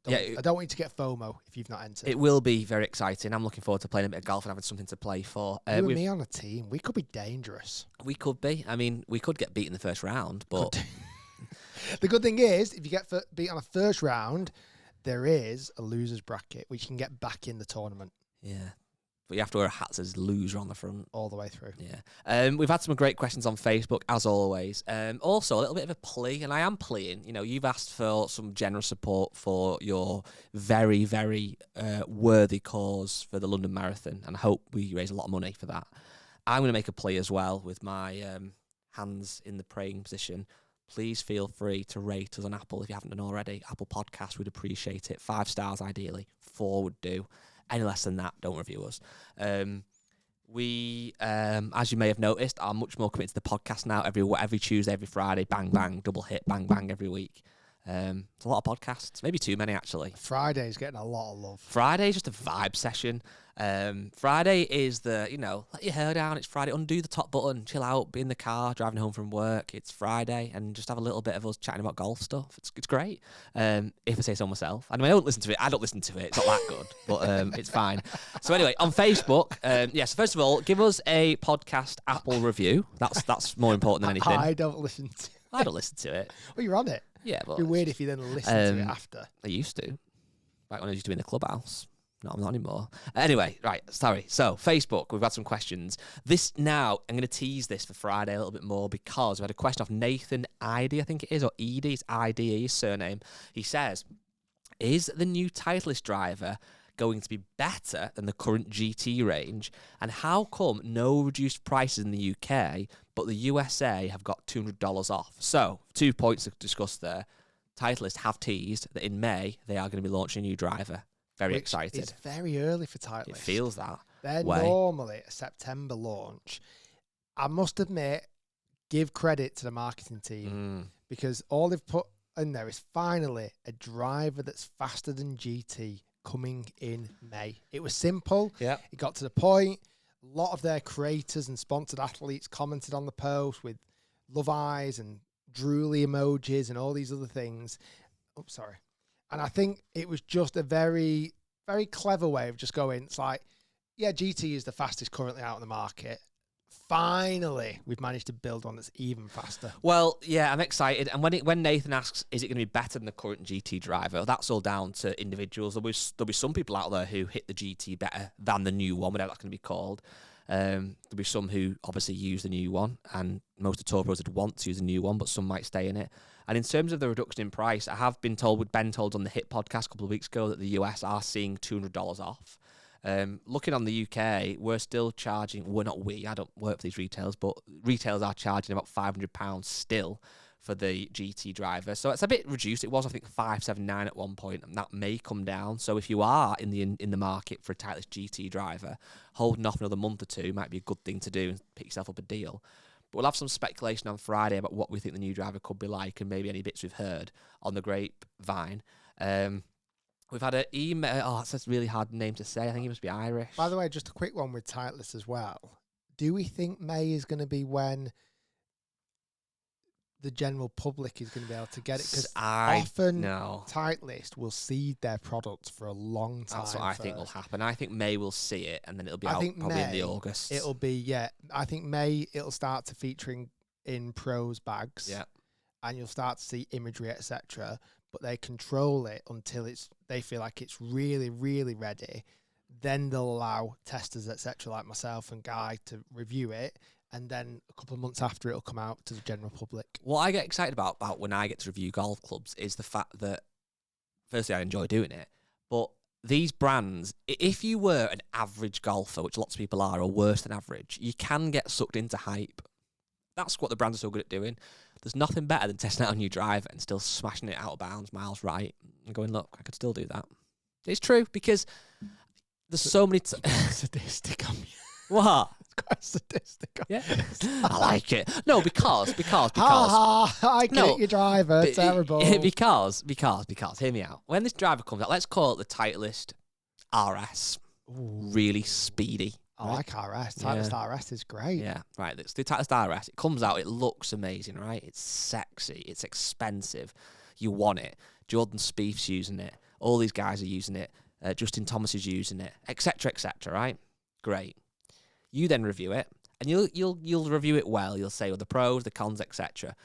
I don't want you to get FOMO if you've not entered. It will be very exciting. I'm looking forward to playing a bit of golf and having something to play for. You and me on a team, we could be dangerous. We could be. I mean, we could get beat in the first round, but... The good thing is, if you get beat on a first round, there is a loser's bracket, which you can get back in the tournament. Yeah. But you have to wear a hat that says loser on the front. All the way through. Yeah. We've had some great questions on Facebook, as always. Also, a little bit of a plea, and I am pleading. You know, you've asked for some generous support for your very, very worthy cause for the London Marathon, and I hope we raise a lot of money for that. I'm going to make a plea as well with my hands in the praying position. Please feel free to rate us on Apple if you haven't done already. Apple Podcasts, we'd appreciate it. 5 stars, ideally. 4 would do. Any less than that, don't review us. We, as you may have noticed, are much more committed to the podcast now. Every Tuesday, every Friday, bang, bang, double hit, bang, bang every week. It's a lot of podcasts. Maybe too many, actually. Friday's getting a lot of love. Friday's just a vibe session. Friday is let your hair down. It's Friday. Undo the top button. Chill out. Be in the car, driving home from work. It's Friday. And just have a little bit of us chatting about golf stuff. It's great. If I say so myself. I mean, I don't listen to it. It's not that good. But it's fine. So anyway, on Facebook, yes, first of all, give us a podcast Apple review. That's more important than anything. I don't listen to it. Well, you're on it. Yeah, but it'd be weird if you then listen to it after. I used to. Back when I used to be in the clubhouse. Not anymore. Anyway, right, sorry. So, Facebook, we've had some questions. I'm going to tease this for Friday a little bit more, because we had a question off Nathan Idy, I think it is, or Edie, it's IDE, his surname. He says, is the new Titleist driver going to be better than the current GT range? And how come no reduced prices in the UK, but the USA have got $200 off? So, 2 points to discuss there. Titleist have teased that in May they are going to be launching a new driver. Very excited. It's very early for Titleist. It feels that. They're normally a September launch. I must admit, give credit to the marketing team, because all they've put in there is finally a driver that's faster than GT coming in May. It was simple. Yeah. It got to the point. A lot of their creators and sponsored athletes commented on the post with love eyes and drooly emojis and all these other things. Oh, sorry. And I think it was just a very, very clever way of just going, it's like, yeah, GT is the fastest currently out in the market. Finally, we've managed to build one that's even faster. Well, yeah, I'm excited. And when Nathan asks, is it going to be better than the current GT driver, that's all down to individuals. There'll be some people out there who hit the GT better than the new one, whatever that's going to be called. There'll be some who obviously use the new one, and most of the tour pros would want to use the new one, but some might stay in it. And in terms of the reduction in price, I have been told with Ben told on the Hit podcast a couple of weeks ago that the US are seeing $200 off. Looking on the UK, we're still charging, I don't work for these retailers, but retailers are charging about £500 still for the GT driver. So it's a bit reduced. It was, I think, $579 at one point, and that may come down. So if you are in the market for a Titleist GT driver, holding off another month or two might be a good thing to do and pick yourself up a deal. But we'll have some speculation on Friday about what we think the new driver could be like and maybe any bits we've heard on the grapevine. We've had an email. Oh, that's a really hard name to say. I think he must be Irish. By the way, just a quick one with Titleist as well. Do we think May is going to be when the general public is going to be able to get it? Because often Titleist will seed their products for a long time. That's what I think will happen. I think May will see it, and then it'll be out probably in the August. It'll be, I think May it'll start to featuring in pros bags. Yeah. And you'll start to see imagery, etc. But they control it until they feel like it's really, really ready. Then they'll allow testers, etc., like myself and Guy, to review it. And then a couple of months after, it'll come out to the general public. What I get excited about when I get to review golf clubs is the fact that, firstly, I enjoy doing it. But these brands, if you were an average golfer, which lots of people are, or worse than average, you can get sucked into hype. That's what the brands are so good at doing. There's nothing better than testing out a new driver and still smashing it out of bounds, miles right, and going, look, I could still do that. It's true, because there's so many... sadistic on you. What? It's quite sadistic. Yeah, I like it. No, because. I get your driver, terrible. Because, hear me out. When this driver comes out, let's call it the Titleist RS. Ooh. Really speedy. I like RS. Titleist RS is great. Yeah, right. It's the Titleist RS. It comes out, it looks amazing, right? It's sexy. It's expensive. You want it. Jordan Spieth's using it. All these guys are using it. Justin Thomas is using it, etc., right? Great. You then review it, and you'll review it well. You'll say, well, the pros, the cons, etc.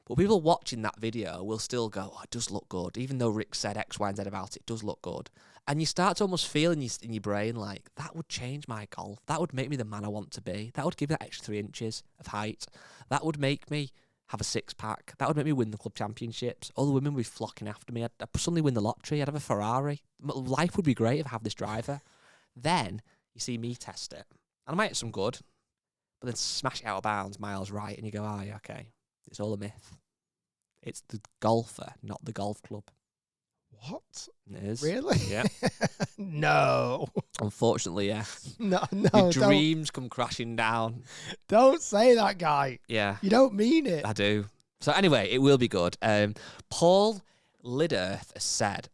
But people watching that video will still go, oh, it does look good. Even though Rick said X, Y, and Z about it, it does look good. And you start to almost feel in your brain like, that would change my golf. That would make me the man I want to be. That would give me that extra 3 inches of height. That would make me have a six-pack. That would make me win the club championships. All the women would be flocking after me. I'd suddenly win the lottery. I'd have a Ferrari. Life would be great if I have this driver. Then you see me test it. And I might hit some good, but then smash it out of bounds, miles right, and you go, yeah, okay. It's all a myth. It's the golfer, not the golf club. What? It is. Really? Yeah. No. Unfortunately, yeah. No. Your dreams come crashing down. Don't say that, Guy. Yeah. You don't mean it. I do. So anyway, it will be good. Paul Lidderth has said,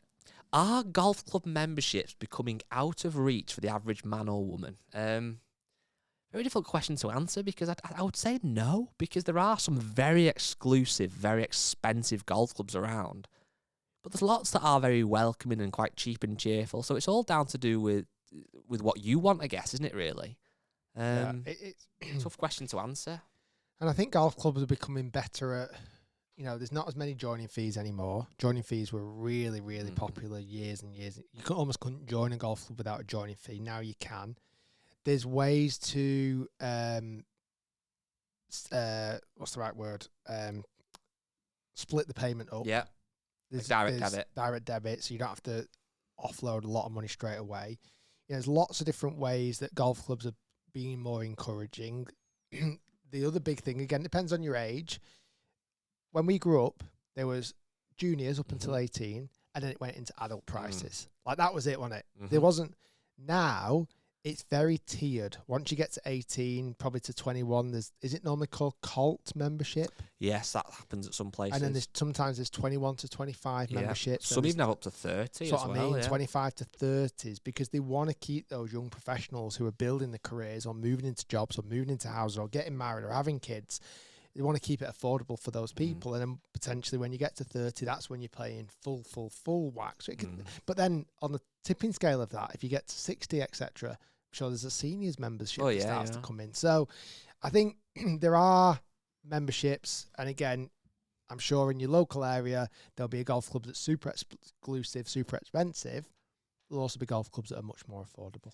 are golf club memberships becoming out of reach for the average man or woman? Very difficult question to answer, because I would say no, because there are some very exclusive, very expensive golf clubs around. But there's lots that are very welcoming and quite cheap and cheerful. So it's all down to do with what you want, I guess, isn't it, really? It's a tough question to answer. And I think golf clubs are becoming better at, there's not as many joining fees anymore. Joining fees were really, really popular years and years. You almost couldn't join a golf club without a joining fee. Now you can. There's ways to, what's the right word? Split the payment up. Yeah. There's direct debit, so you don't have to offload a lot of money straight away. There's lots of different ways that golf clubs are being more encouraging. The other big thing, again, depends on your age. When we grew up, there was juniors up until 18, and then it went into adult prices. Like, that was it, wasn't it? There wasn't... Now, it's very tiered. Once you get to 18, probably to 21, is it normally called Colt membership? Yes, that happens at some places. And then sometimes there's 21 to 25 memberships. Some even have up to 30 as well. 25 to 30s, because they want to keep those young professionals who are building their careers or moving into jobs or moving into houses or getting married or having kids. They want to keep it affordable for those people. And then potentially when you get to 30, that's when you're playing full whack. So but then on the tipping scale of that, if you get to 60, etc., I'm sure there's a seniors membership that starts to come in. So I think there are memberships. And again, I'm sure in your local area, there'll be a golf club that's super exclusive, super expensive. There'll also be golf clubs that are much more affordable.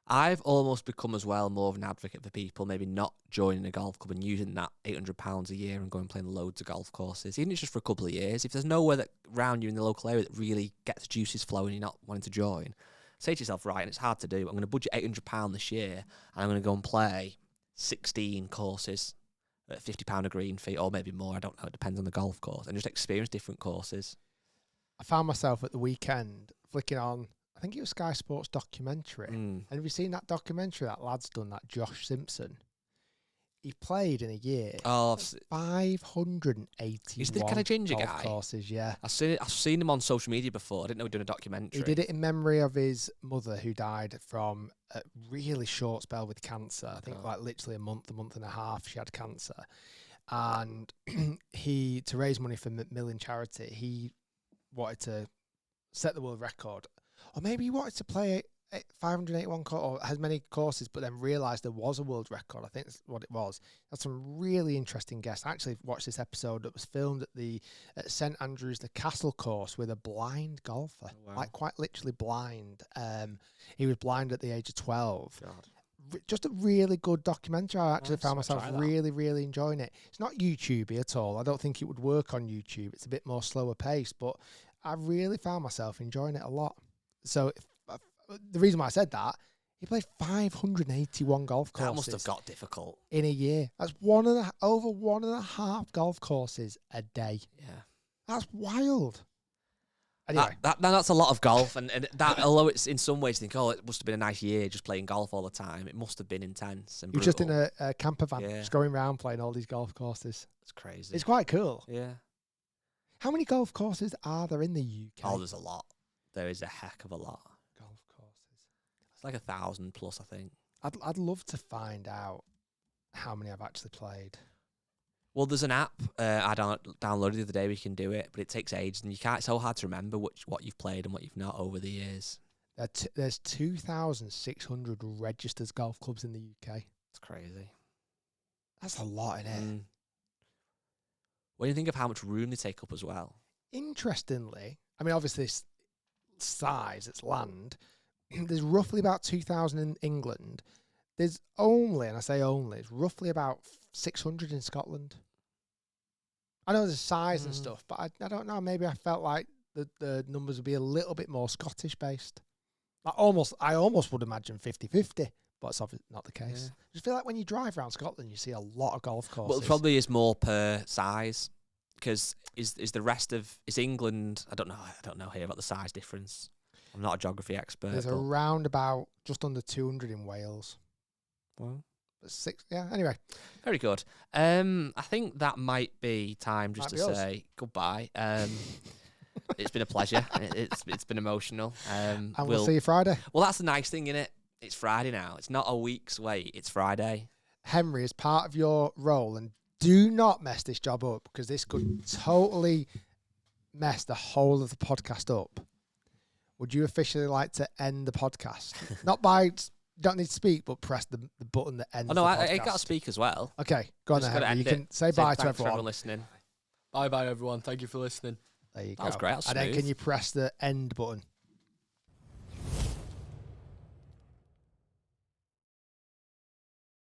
I've almost become as well more of an advocate for people maybe not joining a golf club and using that £800 a year and going and playing loads of golf courses, even if it's just for a couple of years. If there's nowhere that around you in the local area that really gets juices flowing, you're not wanting to join, say to yourself, right, and it's hard to do, I'm going to budget £800 this year and I'm going to go and play 16 courses at £50 a green fee, or maybe more, I don't know, it depends on the golf course, and just experience different courses. I found myself at the weekend flicking on, I think it was Sky Sports documentary. And have you seen that documentary that lad's done, that Josh Simpson? He played in a year. 581 He's the kind of ginger golf guy. courses, yeah. I've seen him on social media before. I didn't know he'd done a documentary. He did it in memory of his mother, who died from a really short spell with cancer. I think like literally a month and a half she had cancer. And to raise money for Macmillan Charity, he wanted to set the world record. Or maybe he wanted to play 581 or as many courses, but then realised there was a world record. I think that's what it was. Had some really interesting guests. I actually watched this episode that was filmed at St Andrews, the Castle course, with a blind golfer, like quite literally blind. He was blind at the age of 12. God. Just a really good documentary. I actually found myself really, really enjoying it. It's not YouTubey at all. I don't think it would work on YouTube. It's a bit more slower paced, but I really found myself enjoying it a lot. So the reason why I said that, he played 581 golf courses. That must have got difficult. In a year. That's over 1.5 golf courses a day. Yeah. That's wild. Anyway. That's a lot of golf. And that, although it's in some ways you think, oh, it must have been a nice year just playing golf all the time, it must have been intense and brutal. He was just in a camper van, just going around playing all these golf courses. It's crazy. It's quite cool. Yeah. How many golf courses are there in the UK? Oh, there's a lot. There is a heck of a lot. Golf courses. It's like 1,000 plus, I think. I'd love to find out how many I've actually played. Well, there's an app I downloaded the other day. We can do it, but it takes ages, and you can't. It's so hard to remember what you've played and what you've not over the years. There's 2,600 registered golf clubs in the UK. It's crazy. That's a lot, isn't it? When you think of how much room they take up as well. Interestingly, I mean, obviously, it's size, it's land. There's roughly about 2,000 in England. There's only, and I say only, it's roughly about 600 in Scotland. I know there's size and stuff, but I don't know. Maybe I felt like the numbers would be a little bit more Scottish based. I almost would imagine 50-50, but it's obviously not the case. Yeah. I just feel like when you drive around Scotland, you see a lot of golf courses. Well, it probably is more per size, because is England? I don't know here about the size difference. I'm not a geography expert. There's around about just under 200 in Wales. Well, Anyway, very good. I think that might be time just to say goodbye. It's been a pleasure. It's been emotional. And we'll see you Friday. Well, that's the nice thing, innit? It's Friday now. It's not a week's wait. It's Friday. Henry, as part of your role, and do not mess this job up, because this could totally mess the whole of the podcast up. Would you officially like to end the podcast? Not by, don't need to speak, but press the button that ends the podcast. I got to speak as well. Okay, go on then, Henry. You can say bye to everyone. Listening. Bye-bye, everyone. Thank you for listening. There you go. That was great. That was and then smooth. can you press the end button?